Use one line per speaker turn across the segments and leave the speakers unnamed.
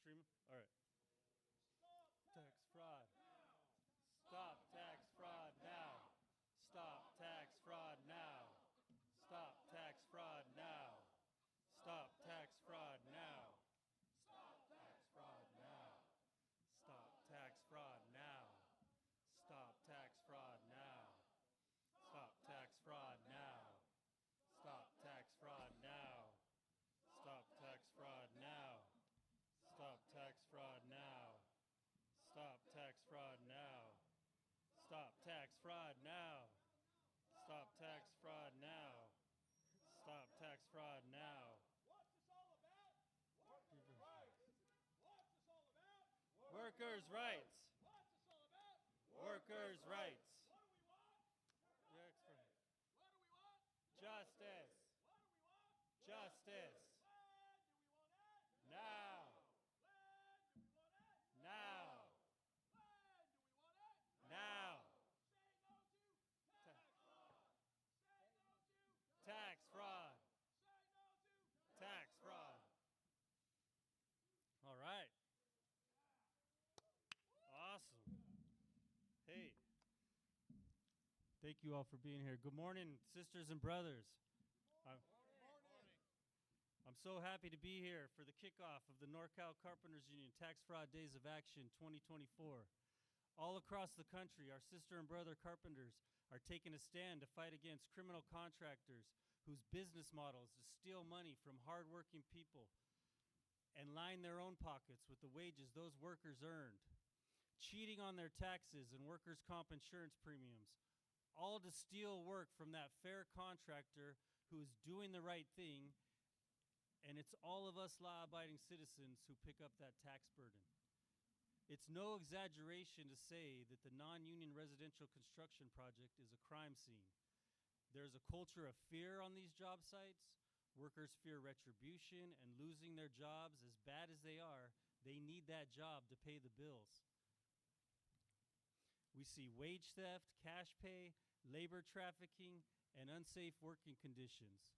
stream? All right. Tax fraud. Stop tax fraud now. Stop tax fraud now. Stop tax fraud now. Stop tax fraud now. Stop tax fraud now. Stop tax fraud now. Stop tax fraud now. Stop tax fraud now. Stop tax fraud now. Stop tax fraud now. Stop tax fraud now. Stop tax fraud now. Stop tax fraud now. Stop tax fraud now. Stop tax fraud now.
What's this all about? Workers' rights. What's this all about?
Workers' rights.
What's this all about?
Workers' rights.
What do we want? What do we want?
Justice.
What do we want?
Justice.
When do we want it?
Now.
When do we want it?
Now.
When do we want it?
Now.
Say no to tax fraud. Say no to
Tax fraud.
Say no to
Tax fraud. All right. Awesome. Hey. Thank you all for being here. Good morning, sisters and brothers. I'm so happy to be here for the kickoff of the NorCal Carpenters Union Tax Fraud Days of Action 2024. All across the country, our sister and brother carpenters are taking a stand to fight against criminal contractors whose business model is to steal money from hardworking people and line their own pockets with the wages those workers earned, cheating on their taxes and workers' comp insurance premiums, all to steal work from that fair contractor who is doing the right thing, and it's all of us law-abiding citizens who pick up that tax burden. It's no exaggeration to say that the non-union residential construction project is a crime scene. There's a culture of fear on these job sites. Workers fear retribution and losing their jobs. As bad as they are, they need that job to pay the bills. We see wage theft, cash pay, labor trafficking, and unsafe working conditions.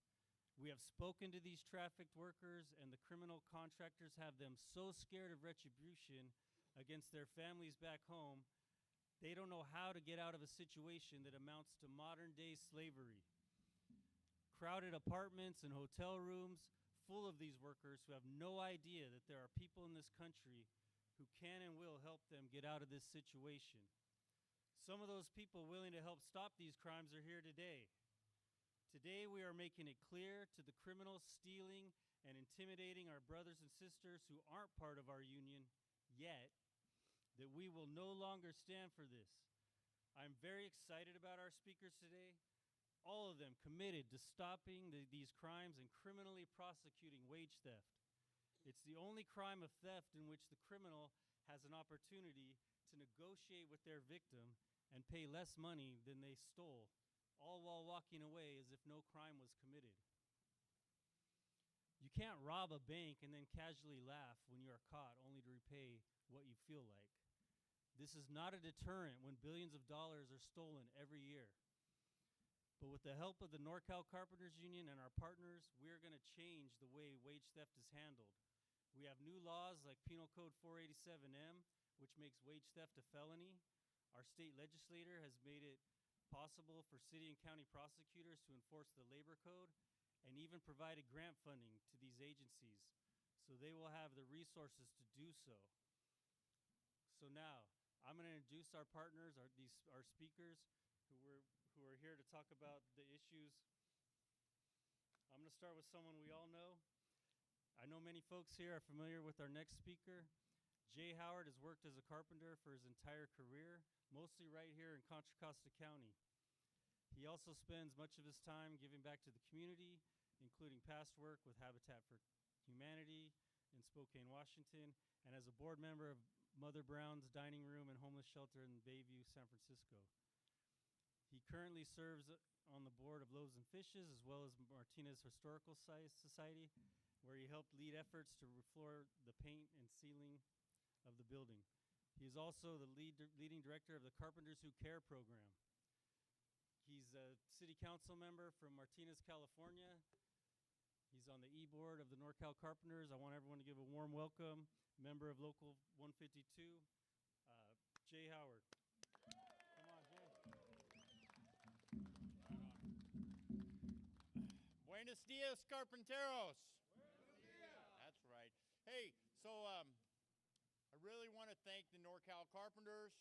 We have spoken to these trafficked workers, and the criminal contractors have them so scared of retribution against their families back home, they don't know how to get out of a situation that amounts to modern-day slavery. Crowded apartments and hotel rooms full of these workers who have no idea that there are people in this country who can and will help them get out of this situation. Some of those people willing to help stop these crimes are here today. Today we are making it clear to the criminals stealing and intimidating our brothers and sisters who aren't part of our union yet that we will no longer stand for this. I'm very excited about our speakers today, all of them committed to stopping these crimes and criminally prosecuting wage theft. It's the only crime of theft in which the criminal has an opportunity to negotiate with their victim and pay less money than they stole, all while walking away as if no crime was committed. You can't rob a bank and then casually laugh when you are caught only to repay what you feel like. This is not a deterrent when billions of dollars are stolen every year. But with the help of the NorCal Carpenters Union and our partners, we're going to change the way wage theft is handled. We have new laws like Penal Code 487M, which makes wage theft a felony. Our state legislator has made it possible for city and county prosecutors to enforce the labor code and even provided grant funding to these agencies so they will have the resources to do so. So now, I'm going to introduce our partners, our speakers who are here to talk about the issues. I'm going to start with someone we all know. I know many folks here are familiar with our next speaker. Jay Howard has worked as a carpenter for his entire career, mostly right here in Contra Costa County. He also spends much of his time giving back to the community, including past work with Habitat for Humanity in Spokane, Washington, and as a board member of Mother Brown's Dining Room and Homeless Shelter in Bayview, San Francisco. He currently serves on the board of Loaves and Fishes, as well as Martinez Historical Society, where he helped lead efforts to refloor the paint and ceiling of the building. He is also the leading director of the Carpenters Who Care program. He's a city council member from Martinez, California. He's on the e-board of the NorCal Carpenters. I want everyone to give a warm welcome. Member of Local 152, Jay Howard. Come on, Jay.
Buenos dias, Carpinteros. That's right. Hey, so I really want to thank the NorCal Carpenters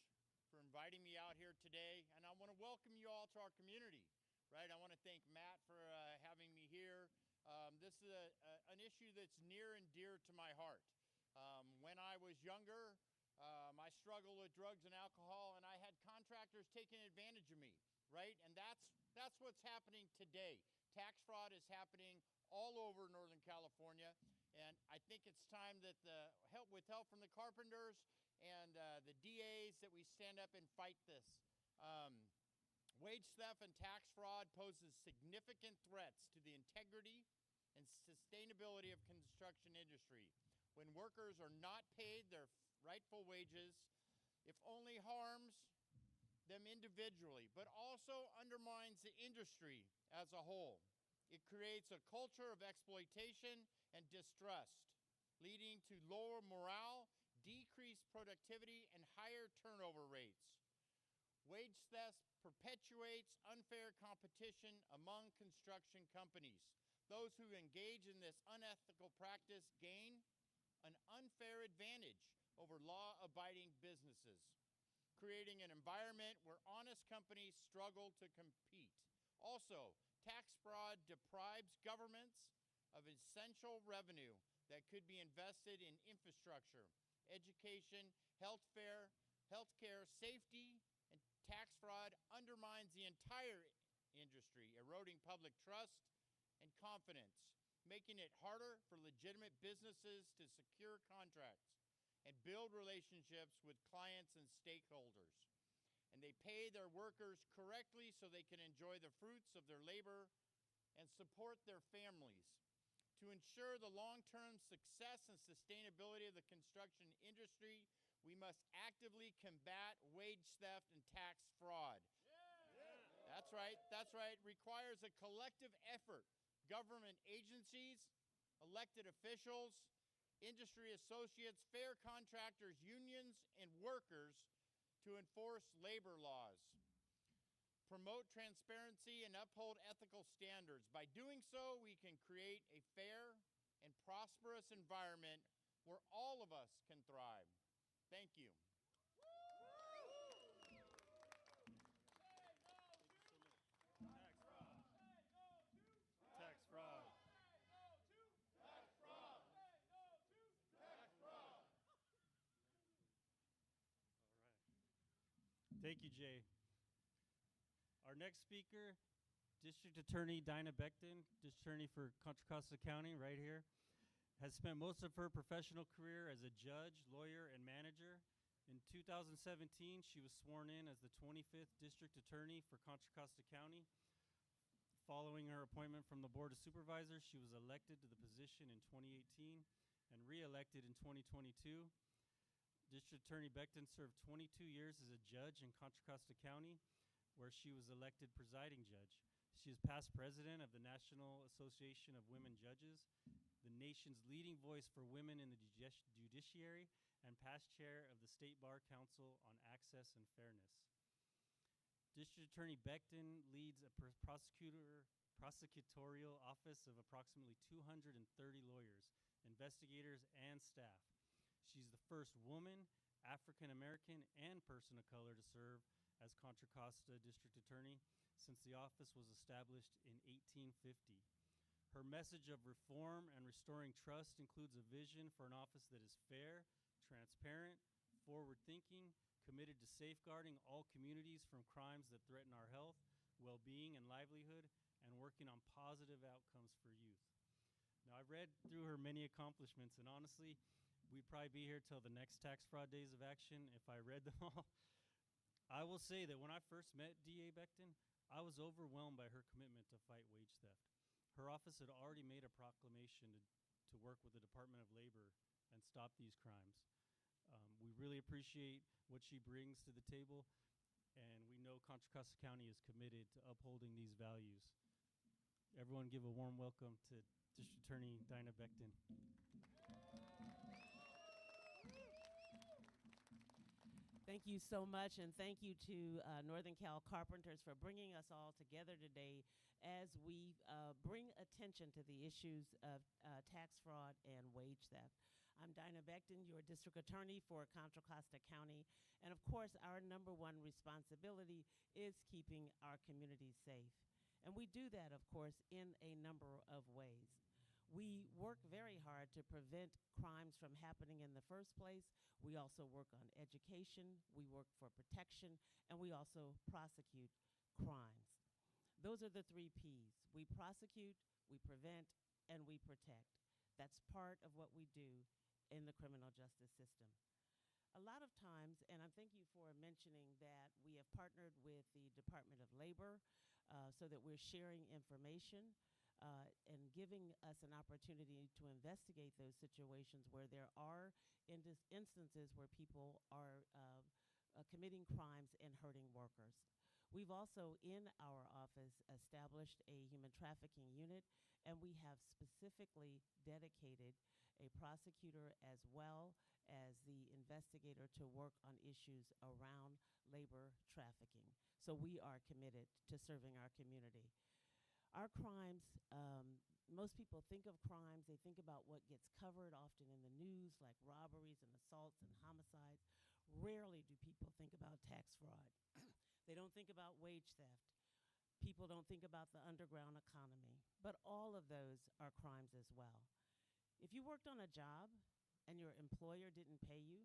for inviting me out here today, and I want to welcome you all to our community, right? I want to thank Matt for having me here. This is an issue that's near and dear to my heart. When I was younger, I struggled with drugs and alcohol, and I had contractors taking advantage of me, right? And that's what's happening today. Tax fraud is happening all over Northern California, and I think it's time that with help from the carpenters and the DAs that we stand up and fight this. Wage theft and tax fraud poses significant threats to the integrity and sustainability of construction industry. When workers are not paid their rightful wages, it only harms them individually, but also undermines the industry as a whole. It creates a culture of exploitation and distrust, leading to lower morale, decreased productivity, and higher turnover rates. Wage theft perpetuates unfair competition among construction companies. Those who engage in this unethical practice gain an unfair advantage over law-abiding businesses, creating an environment where honest companies struggle to compete. Also, tax fraud deprives governments of essential revenue that could be invested in infrastructure, education, healthcare, safety, and tax fraud undermines the entire industry, eroding public trust and confidence, making it harder for legitimate businesses to secure contracts and build relationships with clients and stakeholders. And they pay their workers correctly so they can enjoy the fruits of their labor and support their families. To ensure the long-term success and sustainability of the construction industry, we must actively combat wage theft and tax fraud. Yeah. That's right. It requires a collective effort. Government agencies, elected officials, industry associates, fair contractors, unions, and workers to enforce labor laws, promote transparency, and uphold ethical standards. By doing so, we can create a fair and prosperous environment where all of us can thrive. Thank you.
Tax fraud. Thank you, Jay. Our next speaker, District Attorney Dinah Bectin, District Attorney for Contra Costa County, right here, has spent most of her professional career as a judge, lawyer, and manager. In 2017, she was sworn in as the 25th District Attorney for Contra Costa County. Following her appointment from the Board of Supervisors, she was elected to the position in 2018 and re-elected in 2022. District Attorney Bectin served 22 years as a judge in Contra Costa County, where she was elected presiding judge. She is past president of the National Association of Women Judges, the nation's leading voice for women in the judiciary, and past chair of the State Bar Council on Access and Fairness. District Attorney Bectin leads a prosecutorial office of approximately 230 lawyers, investigators, and staff. She's the first woman, African American, and person of color to serve as Contra Costa District Attorney since the office was established in 1850. Her message of reform and restoring trust includes a vision for an office that is fair, transparent, forward-thinking, committed to safeguarding all communities from crimes that threaten our health, well-being, and livelihood, and working on positive outcomes for youth. Now, I've read through her many accomplishments, and honestly, we'd probably be here till the next tax fraud days of action if I read them all. I will say that when I first met DA Bectin, I was overwhelmed by her commitment to fight wage theft. Her office had already made a proclamation to work with the Department of Labor and stop these crimes. We really appreciate what she brings to the table, and we know Contra Costa County is committed to upholding these values. Everyone give a warm welcome to District Attorney Dinah Bectin.
Thank you so much, and thank you to Northern Cal Carpenters for bringing us all together today as we bring attention to the issues of tax fraud and wage theft. I'm Dinah Bectin, your district attorney for Contra Costa County, and of course our number one responsibility is keeping our communities safe. And we do that, of course, in a number of ways. We work very hard to prevent crimes from happening in the first place. We also work on education, we work for protection, and we also prosecute crimes. Those are the 3 Ps. We prosecute, we prevent, and we protect. That's part of what we do in the criminal justice system. A lot of times, and I thank you for mentioning that we have partnered with the Department of Labor so that we're sharing information and giving us an opportunity to investigate those situations where there are instances where people are committing crimes and hurting workers. We've also, in our office, established a human trafficking unit, and we have specifically dedicated a prosecutor as well as the investigator to work on issues around labor trafficking. So we are committed to serving our community. Our crimes, most people think of crimes, they think about what gets covered often in the news, like robberies and assaults and homicides. Rarely do people think about tax fraud. They don't think about wage theft. People don't think about the underground economy. But all of those are crimes as well. If you worked on a job and your employer didn't pay you,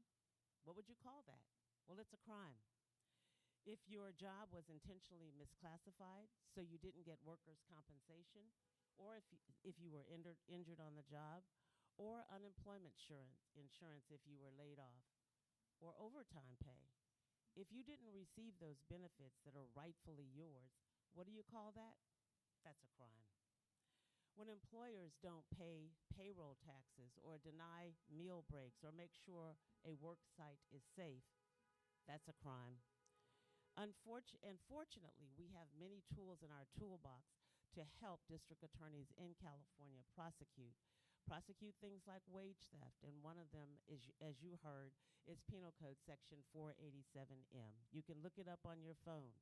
what would you call that? Well, it's a crime. If your job was intentionally misclassified, so you didn't get workers' compensation, or if you were injured on the job, or unemployment insurance if you were laid off, or overtime pay. If you didn't receive those benefits that are rightfully yours, what do you call that? That's a crime. When employers don't pay payroll taxes or deny meal breaks or make sure a work site is safe, that's a crime. Unfortunately, we have many tools in our toolbox to help district attorneys in California prosecute things like wage theft, and one of them is, as you heard, is Penal Code Section 487M. You can look it up on your phones.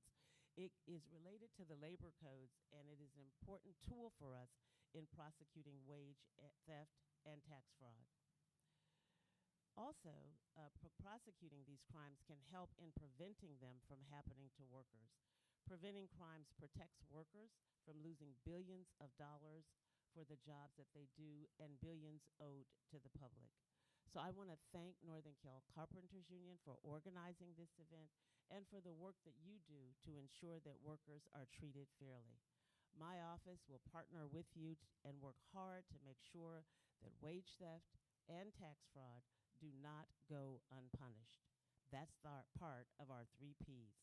It is related to the labor codes, and it is an important tool for us in prosecuting wage theft and tax fraud. Also, prosecuting these crimes can help in preventing them from happening to workers. Preventing crimes protects workers from losing billions of dollars for the jobs that they do and billions owed to the public. So I want to thank Northern Cal Carpenters Union for organizing this event and for the work that you do to ensure that workers are treated fairly. My office will partner with you and work hard to make sure that wage theft and tax fraud do not go unpunished. That's our part of our 3 Ps.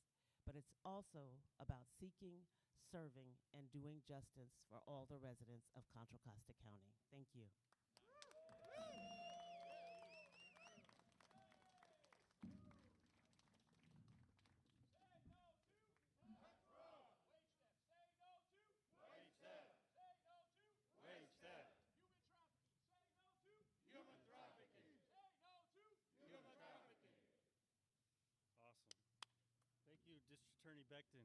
But it's also about seeking, serving, and doing justice for all the residents of Contra Costa County. Thank you.
Thank you, District Attorney Bectin.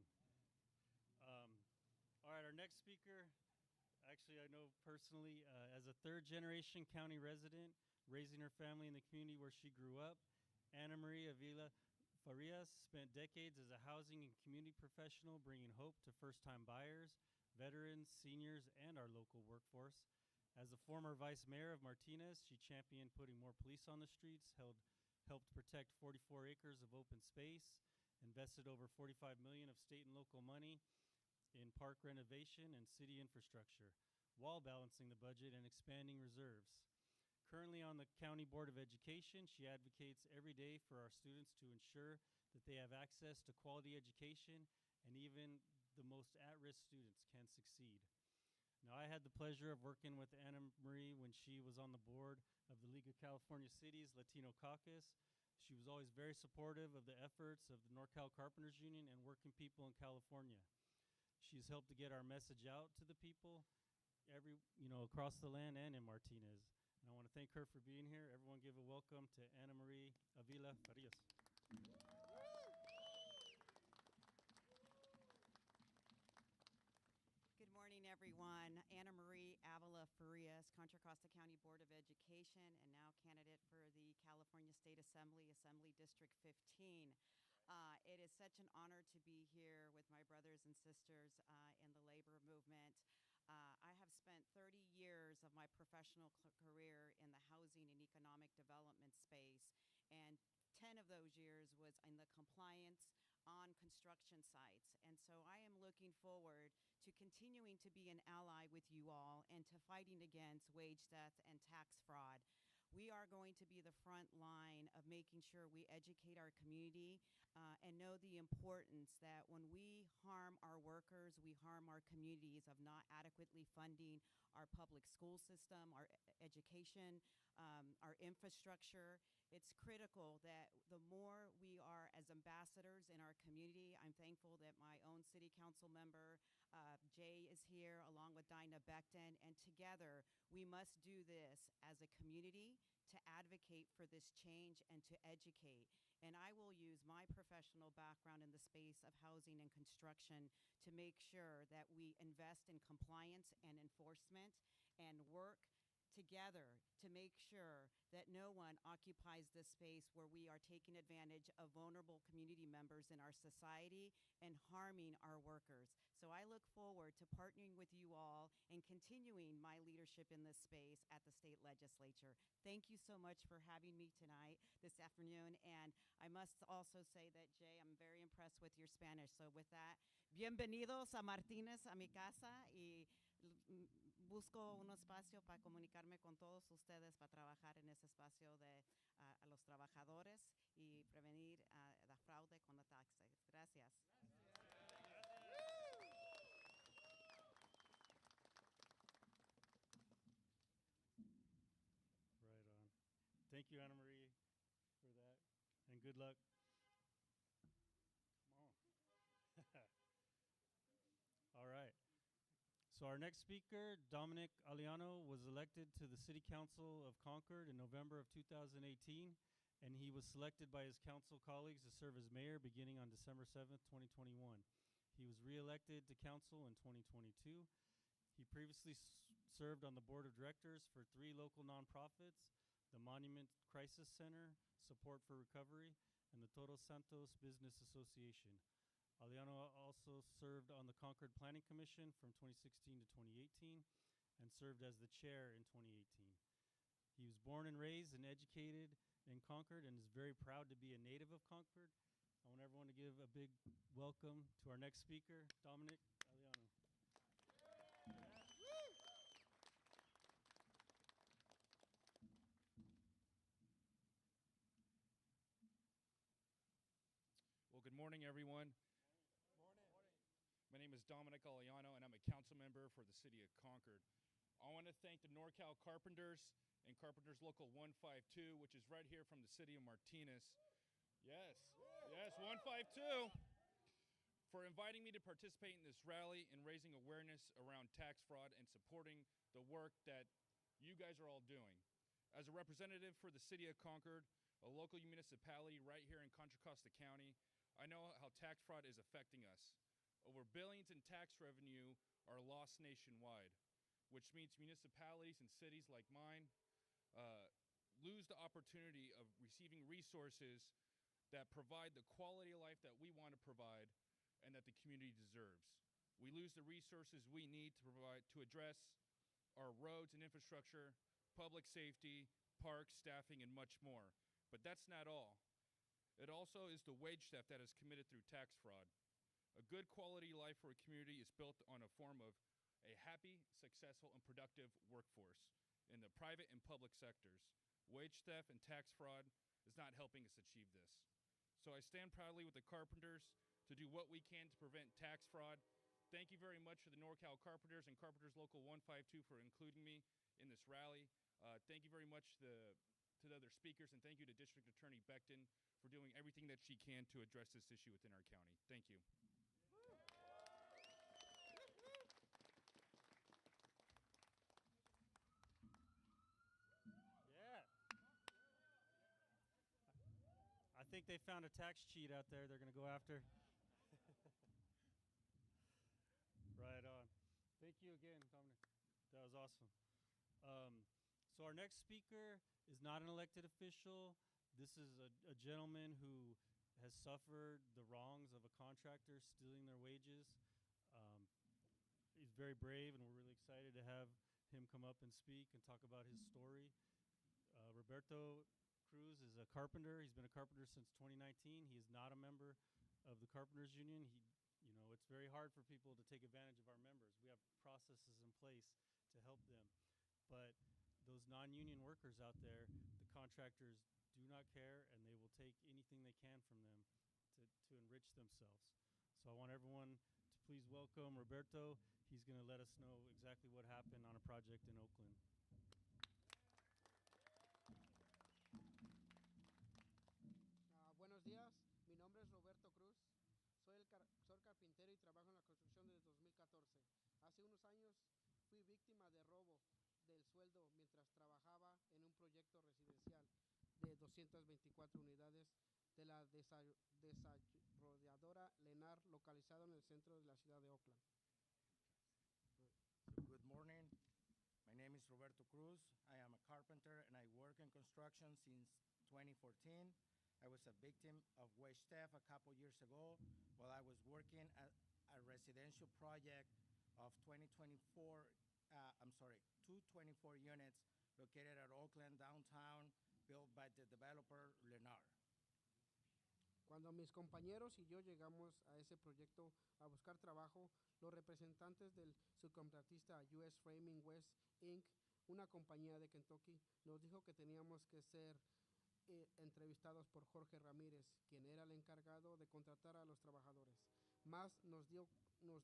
All right, our next speaker, actually I know personally as a 3rd-generation county resident, raising her family in the community where she grew up. AnnaMarie Avila Faris spent decades as a housing and community professional, bringing hope to first-time buyers, veterans, seniors, and our local workforce. As a former vice mayor of Martinez, she championed putting more police on the streets, helped protect 44 acres of open space, invested over $45 million of state and local money in park renovation and city infrastructure, while balancing the budget and expanding reserves. Currently on the County Board of Education, she advocates every day for our students to ensure that they have access to quality education, and even the most at-risk students can succeed. Now, I had the pleasure of working with AnnaMarie when she was on the board of the League of California Cities Latino Caucus. She was always very supportive of the efforts of the NorCal Carpenters Union and working people in California. She's helped to get our message out to the people across the land and in Martinez. And I want to thank her for being here. Everyone give a welcome to AnnaMarie Avila Faris.
Good morning, everyone. AnnaMarie Avila Farias, Contra Costa County Board of Education, and now candidate for the California State Assembly, Assembly District 15. It is such an honor to be here with my brothers and sisters in the labor movement. I have spent 30 years of my professional career in the housing and economic development space, and 10 of those years was in the compliance on construction sites. And so I am looking forward to continuing to be an ally with you all and to fighting against wage theft and tax fraud. We are going to be the front line of making sure we educate our community and know the importance that when we harm our workers, we harm our communities of not adequately funding our public school system, our education, our infrastructure. It's critical that the more we are as ambassadors in our community. I'm thankful that my own city council member, Jay, is here along with Dinah Bectin, and together we must do this as a community to advocate for this change and to educate. And I will use my professional background in the space of housing and construction to make sure that we invest in compliance and enforcement and work together to make sure that no one occupies this space where we are taking advantage of vulnerable community members in our society and harming our workers. So I look forward to partnering with you all and continuing my leadership in this space at the state legislature. Thank you so much for having me tonight, this afternoon. And I must also say that, Jay, I'm very impressed with your Spanish. So with that, bienvenidos a Martinez, a mi casa, y busco un espacio para comunicarme con todos ustedes para trabajar en ese espacio de a los trabajadores y prevenir la fraude con la taxa. Gracias.
Right on. Thank you, AnnaMarie, for that, and good luck. Come on. All right. So our next speaker, Dominic Aliano, was elected to the City Council of Concord in November of 2018, and he was selected by his council colleagues to serve as mayor beginning on December 7th, 2021. He was re-elected to council in 2022. He previously served on the board of directors for 3 local nonprofits, the Monument Crisis Center, Support for Recovery, and the Todos Santos Business Association. Aliano also served on the Concord Planning Commission from 2016 to 2018 and served as the chair in 2018. He was born and raised and educated in Concord and is very proud to be a native of Concord. I want everyone to give a big welcome to our next speaker, Dominic Aliano.
Well, good morning, everyone. My name is Dominic Aliano, and I'm a council member for the city of Concord. I want to thank the NorCal Carpenters and Carpenters Local 152, which is right here from the city of Martinez. Yes, 152, for inviting me to participate in this rally and raising awareness around tax fraud and supporting the work that you guys are all doing. As a representative for the city of Concord, a local municipality right here in Contra Costa County, I know how tax fraud is affecting us. Over billions in tax revenue are lost nationwide, which means municipalities and cities like mine lose the opportunity of receiving resources that provide the quality of life that we want to provide and that the community deserves. We lose the resources we need to provide to address our roads and infrastructure, public safety, parks, staffing, and much more. But that's not all. It also is the wage theft that is committed through tax fraud. A good quality life for a community is built on a form of a happy, successful, and productive workforce in the private and public sectors. Wage theft and tax fraud is not helping us achieve this. So I stand proudly with the Carpenters to do what we can to prevent tax fraud. Thank you very much to the NorCal Carpenters and Carpenters Local 152 for including me in this rally. Thank you very much to the other speakers, and thank you to District Attorney Bectin for doing everything that she can to address this issue within our county. Thank you.
think they found a tax cheat out there they're going to go after. Right on. Thank you again, Dominic. That was awesome. So our next speaker is not an elected official. This is a gentleman who has suffered the wrongs of a contractor stealing their wages. He's very brave, and we're really excited to have him come up and speak and talk about his story. Roberto Cruz is a carpenter. He's been a carpenter since 2019. He is not a member of the Carpenters Union. It's very hard for people to take advantage of our members. We have processes in place to help them. But those non-union workers out there, the contractors do not care, and they will take anything they can from them to enrich themselves. So I want everyone to please welcome Roberto. He's going to let us know exactly what happened on a project in Oakland.
Buenos días, mi nombre es Roberto Cruz. Soy carpintero y trabajo en la construcción desde 2014. Hace unos años fui víctima de robo del sueldo mientras trabajaba en un proyecto residencial de 224 unidades de la desarrolladora Lenar, localizado en el centro de la ciudad de Oakland.
Good morning. My name is Roberto Cruz. I am a carpenter and I work in construction since 2014. I was a victim of wage theft a couple years ago while I was working at a residential project of 224 units located at Oakland downtown, built by the developer Lenar.
Cuando mis compañeros y yo llegamos a ese proyecto a buscar trabajo, los representantes del subcontratista US Framing West Inc., una compañía de Kentucky, nos dijo que teníamos que ser entrevistados por Jorge Ramírez, quien era el encargado de contratar a los trabajadores. Más nos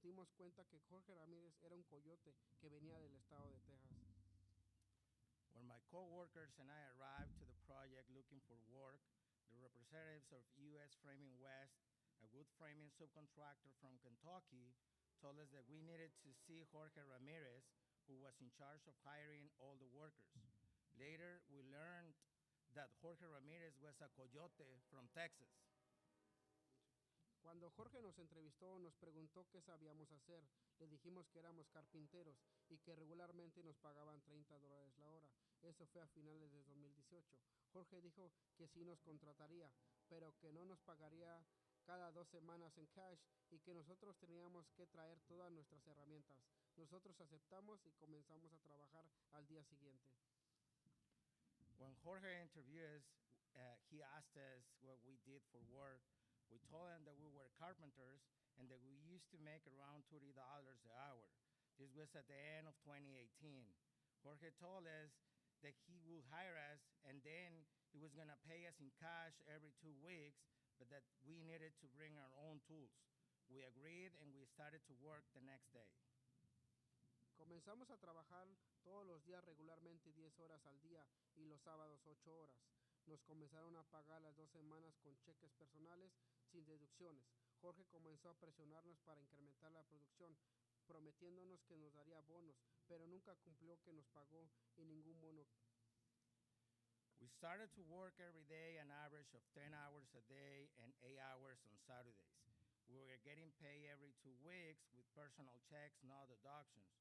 dimos cuenta que Jorge Ramírez era un coyote que venía del estado de Texas.
When my co-workers and I arrived to the project looking for work, the representatives of US Framing West, a wood framing subcontractor from Kentucky, told us that we needed to see Jorge Ramirez, who was in charge of hiring all the workers. Later, we learned that Jorge Ramirez was a coyote from Texas.
Cuando Jorge nos entrevistó, nos preguntó qué sabíamos hacer. Le dijimos que éramos carpinteros y que regularmente nos pagaban $30 la hora. Eso fue a finales de 2018. Jorge dijo que sí nos contrataría, pero que no nos pagaría cada 2 semanas en cash y que nosotros teníamos que traer todas nuestras herramientas. Nosotros aceptamos y comenzamos a trabajar al día siguiente.
When Jorge interviewed us, he asked us what we did for work. We told him that we were carpenters and that we used to make around $30 an hour. This was at the end of 2018. Jorge told us that he would hire us and then he was going to pay us in cash every 2 weeks, but that we needed to bring our own tools. We agreed and we started to work the next day.
Comenzamos a trabajar todos los días regularmente 10 horas al día y los sábados 8 horas. Nos comenzaron a pagar las 2 semanas con cheques personales sin deducciones. Jorge comenzó a presionarnos para incrementar la producción, prometiéndonos que nos daría bonos, pero nunca cumplió que nos pagó y ningún bono.
We started to work every day an average of 10 hours a day and 8 hours on Saturdays. We were getting paid every 2 weeks with personal checks, no deductions.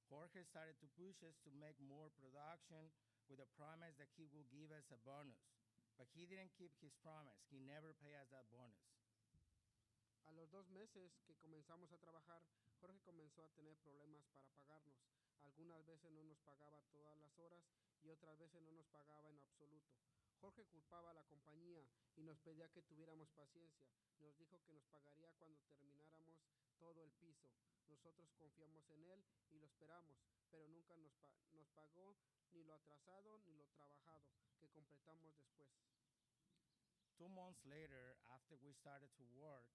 Jorge started to push us to make more production with a promise that he will give us a bonus. But he didn't keep his promise. He never paid us that bonus.
A los 2 meses que comenzamos a trabajar, Jorge comenzó a tener problemas para pagarnos. Algunas veces no nos pagaba todas las horas y otras veces no nos pagaba en absoluto. Jorge culpaba a la compañía y nos pedía que tuviéramos paciencia. Nos dijo que nos pagaría cuando termináramos todo el piso. Nosotros confiamos en él y lo esperamos, pero nunca nos pagó ni lo atrasado ni lo trabajado que completamos después.
2 months later, after we started to work,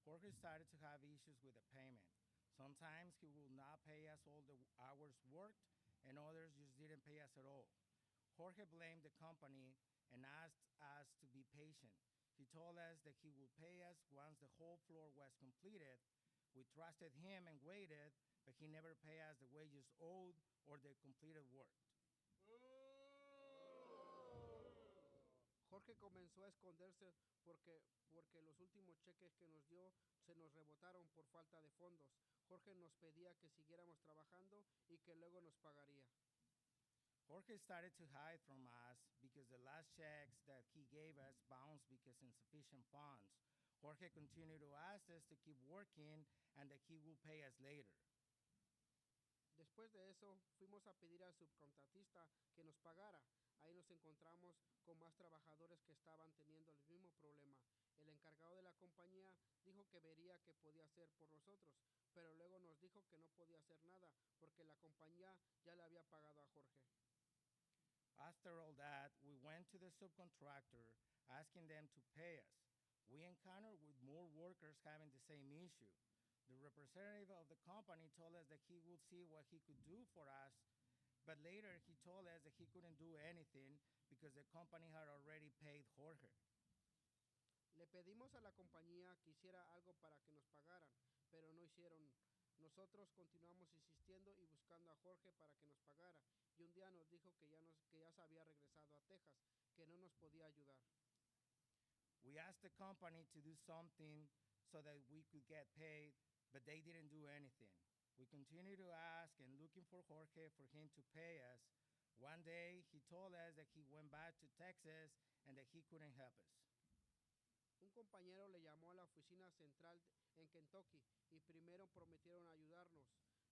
Jorge started to have issues with the payment. Sometimes he would not pay us all the hours worked, and others just didn't pay us at all. Jorge blamed the company and asked us to be patient. He told us that he would pay us once the whole floor was completed. We trusted him and waited, but he never paid us the wages owed or the completed work.
Jorge comenzó a esconderse porque los últimos cheques que nos dio se nos rebotaron por falta de fondos. Jorge nos pedía que siguiéramos trabajando y que luego nos pagaría.
Jorge started to hide from us because the last checks that he gave us bounced because insufficient funds. Jorge continued to ask us to keep working and that he will pay us later.
Después de eso, fuimos a pedir al subcontratista que nos pagara. Ahí nos encontramos con más trabajadores que estaban teniendo el mismo problema. El encargado de la compañía dijo que vería qué podía hacer por nosotros, pero luego nos dijo que no podía hacer nada porque la compañía ya le había pagado a Jorge.
After all that, we went to the subcontractor asking them to pay us. We encountered with more workers having the same issue. The representative of the company told us that he would see what he could do for us, but later he told us that he couldn't do anything because the company had already paid Jorge.
Le pedimos a la compañía que hiciera algo para que nos pagaran, pero no hicieron. Nosotros continuamos insistiendo y buscando a Jorge para que nos pagara, y un día nos dijo que ya se había regresado a Texas, que no nos podía ayudar.
We asked the company to do something so that we could get paid, but they didn't do anything. We continued to ask and looking for Jorge for him to pay us. One day, he told us that he went back to Texas and that he couldn't help us.
Un compañero le llamó a la oficina central en Kentucky y primero prometieron ayudarnos.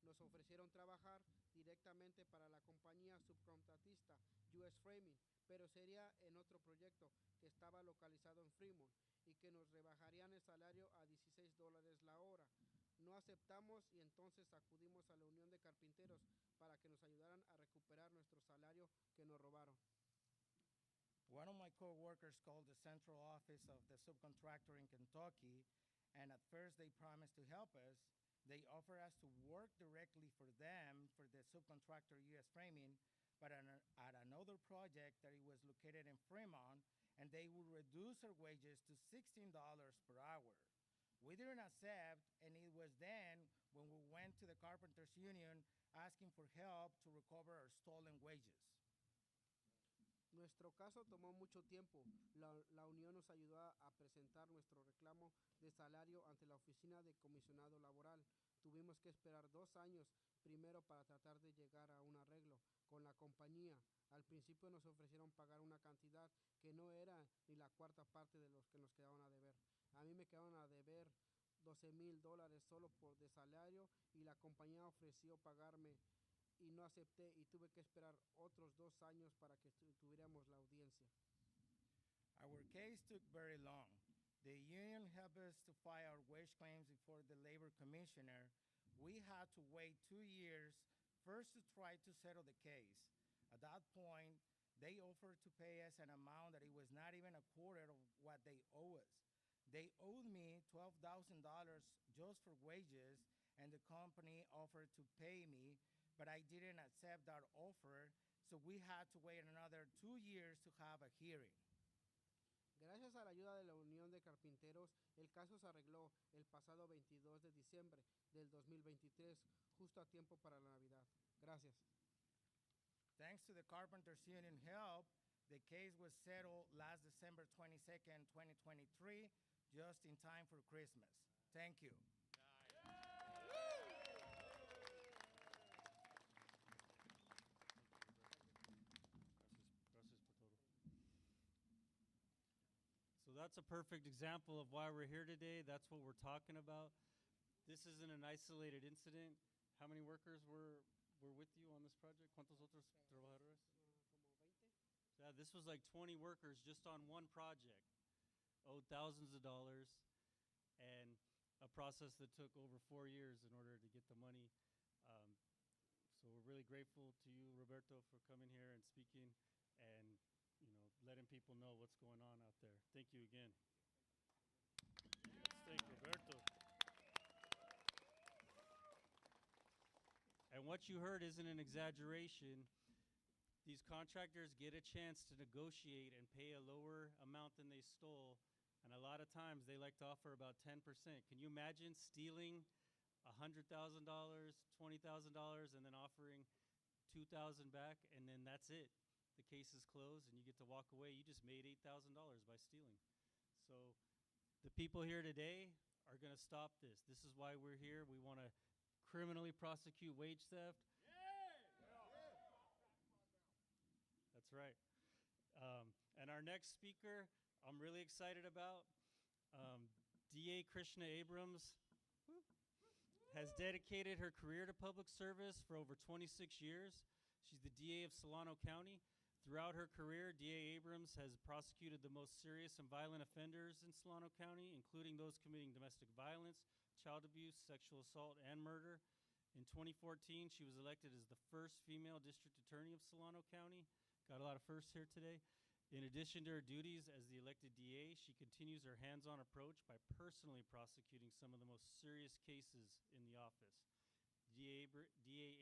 Nos ofrecieron trabajar directamente para la compañía subcontratista US Framing, pero sería en otro proyecto que estaba localizado en Fremont y que nos rebajarían el salario a $16 la hora. No aceptamos y entonces acudimos a la Unión de Carpinteros para que nos ayudaran a recuperar nuestro salario que nos robaron.
One of my coworkers called the central office of the subcontractor in Kentucky, and at first they promised to help us. They offered us to work directly for them, for the subcontractor US Framing, but at another project that it was located in Fremont, and they would reduce our wages to $16 per hour. We didn't accept, and it was then when we went to the Carpenters Union asking for help to recover our stolen wages.
Nuestro caso tomó mucho tiempo. La unión nos ayudó a presentar nuestro reclamo de salario ante la oficina de comisionado laboral. Tuvimos que esperar 2 años primero para tratar de llegar a un arreglo con la compañía. Al principio nos ofrecieron pagar una cantidad que no era ni la cuarta parte de los que nos quedaban a deber. A mí me quedaron a deber $12,000 solo por de salario y la compañía ofreció pagarme y no acepté y tuve que esperar otros 2 años para que tuviéramos la audiencia.
Our case took very long. The union helped us to file our wage claims before the labor commissioner. We had to wait 2 years first to try to settle the case. At that point, they offered to pay us an amount that it was not even a quarter of what they owe us. They owed me $12,000 just for wages, and the company offered to pay me, but I didn't accept that offer, so we had to wait another 2 years to have a hearing.
Gracias a la ayuda de la Unión de Carpinteros, el caso se arregló el pasado 22 de diciembre del 2023, justo a tiempo para la Navidad. Gracias.
Thanks to the Carpenters Union help, the case was settled last December 22nd, 2023, just in time for Christmas. Thank you.
So that's a perfect example of why we're here today. That's what we're talking about. This isn't an isolated incident. How many workers were with you on this project? ¿Cuántos otros trabajadores?
Como 20.
Yeah, this was like 20 workers just on one project. Owed thousands of dollars, and a process that took over 4 years in order to get the money. So we're really grateful to you, Roberto, for coming here and speaking and letting people know what's going on out there. Thank you again. Yes, thank you, Roberto. And what you heard isn't an exaggeration. These contractors get a chance to negotiate and pay a lower amount than they stole, and a lot of times they like to offer about 10%. Can you imagine stealing $100,000, $20,000, and then offering $2,000 back, and then that's it? the case is closed and you get to walk away. You just made $8,000 by stealing. So the people here today are going to stop this. This is why we're here. We want to criminally prosecute wage theft. That's right. And our next speaker, I'm really excited about. DA Krishna Abrams has dedicated her career to public service for over 26 years. She's the DA of Solano County. Throughout her career, DA Abrams has prosecuted the most serious and violent offenders in Solano County, including those committing domestic violence, child abuse, sexual assault, and murder. In 2014, she was elected as the first female district attorney of Solano County. Got a lot of firsts here today. In addition to her duties as the elected DA, she continues her hands-on approach by personally prosecuting some of the most serious cases in the office. DA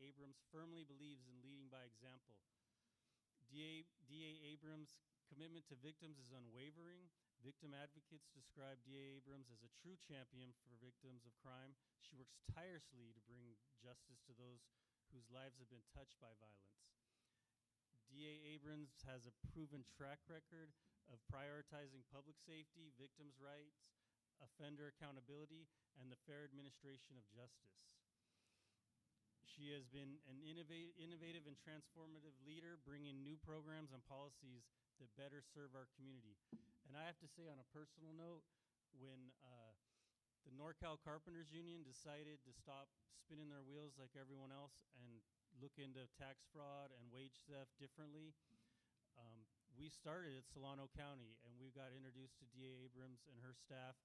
Abrams firmly believes in leading by example. DA Abrams' commitment to victims is unwavering. Victim advocates describe DA Abrams as a true champion for victims of crime. She works tirelessly to bring justice to those whose lives have been touched by violence. DA Abrams has a proven track record of prioritizing public safety, victims' rights, offender accountability, and the fair administration of justice. She has been an innovative and transformative leader, bringing new programs and policies that better serve our community. And I have to say, on a personal note, when the NorCal Carpenters Union decided to stop spinning their wheels like everyone else and look into tax fraud and wage theft differently, we started at Solano County, and we got introduced to DA Abrams and her staff,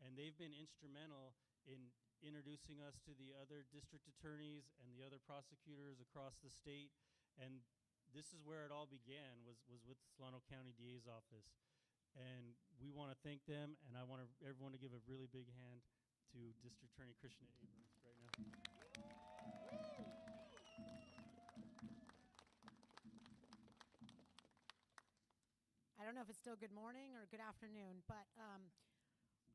and they've been instrumental in introducing us to the other district attorneys and the other prosecutors across the state. And this is where it all began, was with the Solano County DA's office. And we want to thank them, and I want everyone to give a really big hand to District Attorney Krishna Abrams right now.
I don't know if it's still good morning or good afternoon, but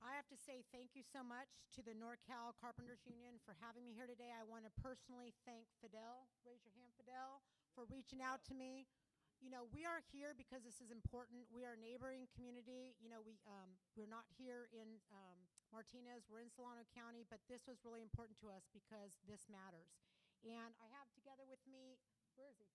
I have to say thank you so much to the NorCal Carpenters Union for having me here today. I want to personally thank Fidel, raise your hand, Fidel, for reaching out to me. You know, we are here because this is important. We are a neighboring community. You know, we're not here in Martinez, we're in Solano County, but this was really important to us because this matters. And I have together with me, where is he?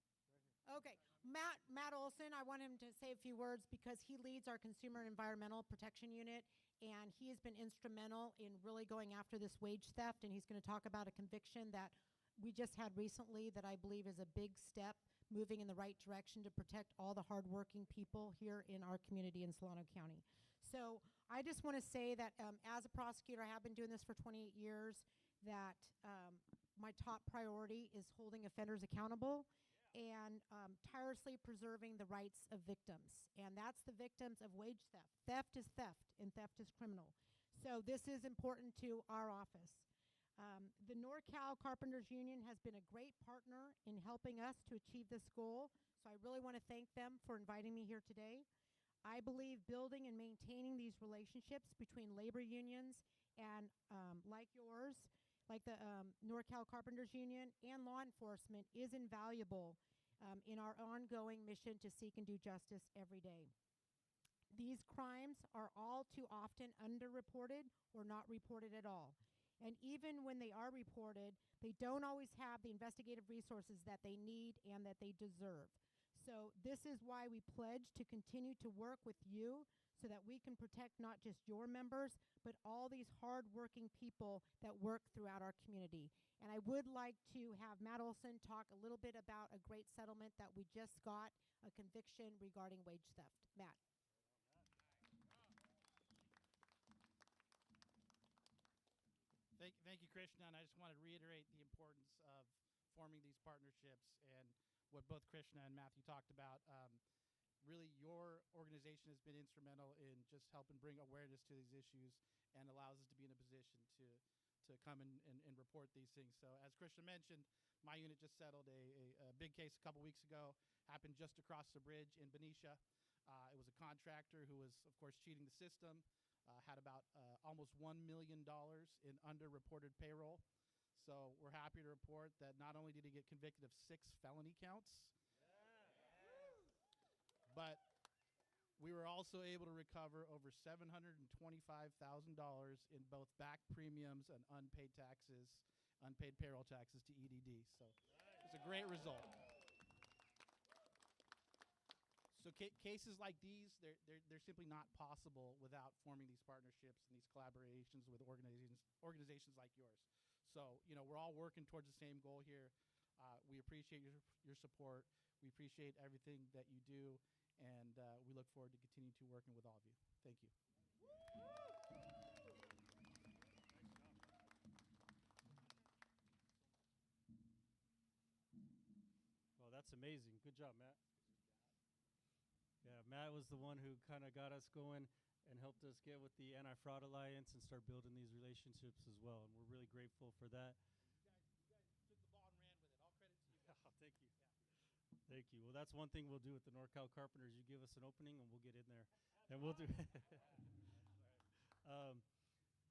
Okay, Matt Olson, I want him to say a few words because he leads our Consumer and Environmental Protection Unit, and he has been instrumental in really going after this wage theft, and he's going to talk about a conviction that we just had recently that I believe is a big step moving in the right direction to protect all the hardworking people here in our community in Solano County. So I just want to say that as a prosecutor, I have been doing this for 28 years, that my top priority is holding offenders accountable and tirelessly preserving the rights of victims. And that's the victims of wage theft. Theft is theft, and theft is criminal. So this is important to our office. The NorCal Carpenters Union has been a great partner in helping us to achieve this goal, so I really want to thank them for inviting me here today. I believe building and maintaining these relationships between labor unions and like yours, like the NorCal Carpenters Union and law enforcement is invaluable in our ongoing mission to seek and do justice every day. These crimes are all too often underreported or not reported at all. And even when they are reported, they don't always have the investigative resources that they need and that they deserve. So this is why we pledge to continue to work with you so that we can protect not just your members, but all these hard-working people that work throughout our community. And I would like to have Matt Olson talk a little bit about a great settlement that we just got, a conviction regarding wage theft. Matt.
Thank you, Krishna, and I just want to reiterate the importance of forming these partnerships and what both Krishna and Matthew talked about. Really, your organization has been instrumental in just helping bring awareness to these issues and allows us to be in a position to come and report these things. So as Krishna mentioned, my unit just settled a big case a couple weeks ago, happened just across the bridge in Benicia. It was a contractor who was, of course, cheating the system. Had about almost $1 million in underreported payroll. So we're happy to report that not only did he get convicted of 6 felony counts, But we were also able to recover over $725,000 in both back premiums and unpaid taxes, unpaid payroll taxes to EDD. So it's a great result. So cases like these, they're simply not possible without forming these partnerships and these collaborations with organizations like yours. So, you know, we're all working towards the same goal here. We appreciate your support. We appreciate everything that you do, and we look forward to continuing to working with all of you. Thank you.
Well, that's amazing. Good job, Matt. Yeah, Matt was the one who kind of got us going and helped us get with the Anti-Fraud Alliance and start building these relationships as well. And we're really grateful for that.
You guys took the ball and ran with it. All credit to you guys.
Oh, thank you. Yeah. Thank you. Well, that's one thing we'll do with the NorCal Carpenters. You give us an opening and we'll get in there. And we'll do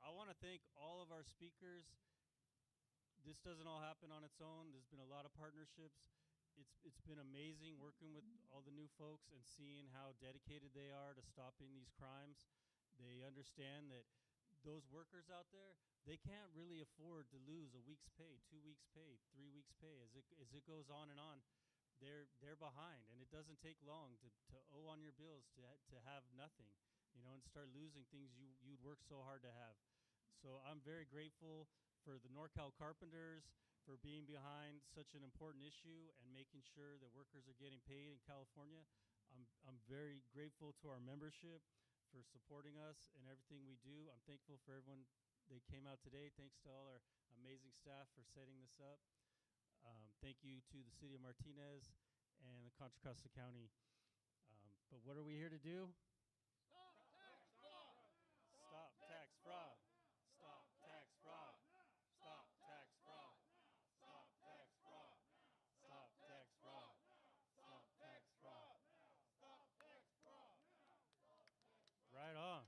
I want to thank all of our speakers. This doesn't all happen on its own. There's been a lot of partnerships. It's been amazing working with all the new folks and seeing how dedicated they are to stopping these crimes. They understand that those workers out there, they can't really afford to lose a week's pay, 2 weeks' pay, 3 weeks' pay. As it goes on and on, they're behind, and it doesn't take long to owe on your bills, to have nothing, you know, and start losing things you'd work so hard to have. So I'm very grateful for the NorCal Carpenters for being behind such an important issue and making sure that workers are getting paid in California. I'm very grateful to our membership for supporting us in everything we do. I'm thankful for everyone that came out today. Thanks to all our amazing staff for setting this up. Thank you to the City of Martinez and the Contra Costa County. But what are we here to do?
Stop tax fraud.
Stop tax fraud. Stop tax fraud. Stop tax fraud. Stop tax fraud. Stop tax fraud. Stop tax fraud.
Stop tax fraud.
Right on.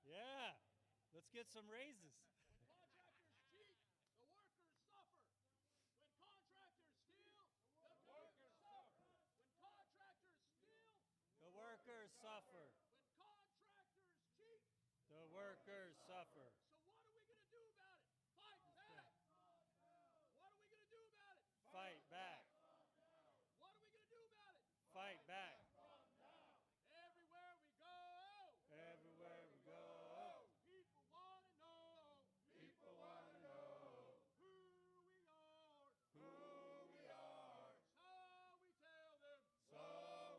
Yeah.
Yeah. Let's get some raises.
When contractors cheat, the workers suffer. When contractors steal, the workers suffer. When contractors steal,
The workers suffer.
when contractors cheat.
The workers suffer.
So what are we going to do about it? Fight back. What are we going to do about it?
Fight back.
What are we going to do about it?
Fight back.
Everywhere we go,
Everywhere we go.
people want to know
People want to know
who we are.
who we are.
So we tell them
So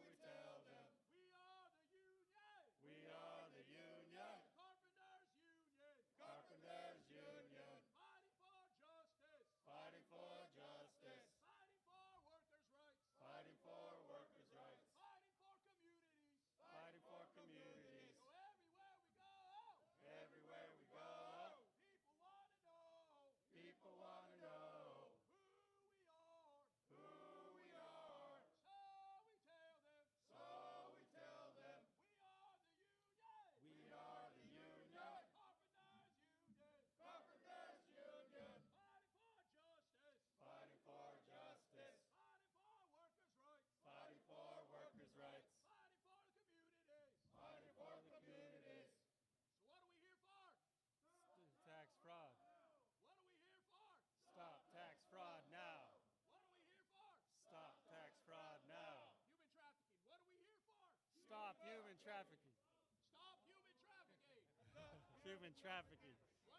we tell them
we are the union.
we are the union.
Carpenters Union.
Carpenters Union.
Fighting for justice.
Fighting for justice.
Fighting for workers' rights.
Fighting for workers' rights.
Fighting for communities.
Fighting for communities.
So everywhere we go,
Everywhere we go,
people want to know
people want to know
who we are.
who we are.
So we tell them
So we tell them
we are the union.
we are the union.
Carpenters Union.
Carpenters Union.
Fighting for justice.
Fighting for justice.
Fighting for workers' rights.
Fighting for workers' rights.
Fighting for the communities.
Fighting for the communities.
So what are we here for?
Tax fraud.
What are we here for?
Stop tax fraud now.
What are we here for?
Stop tax fraud now.
Human trafficking. What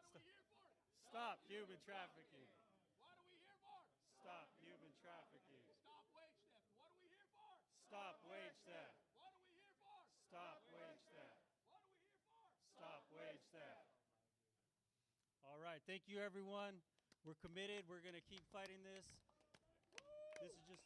are we here for?
Stop human trafficking.
Stop human trafficking.
Human trafficking.
What are we here for?
Stop human trafficking.
What are we here for?
Stop human trafficking.
Stop wage theft. What are we here for?
Stop wage theft.
What are we here for?
Stop wage theft.
What are we here for?
Stop wage theft. All right. Thank you, everyone. We're committed. We're going to keep fighting this. This is just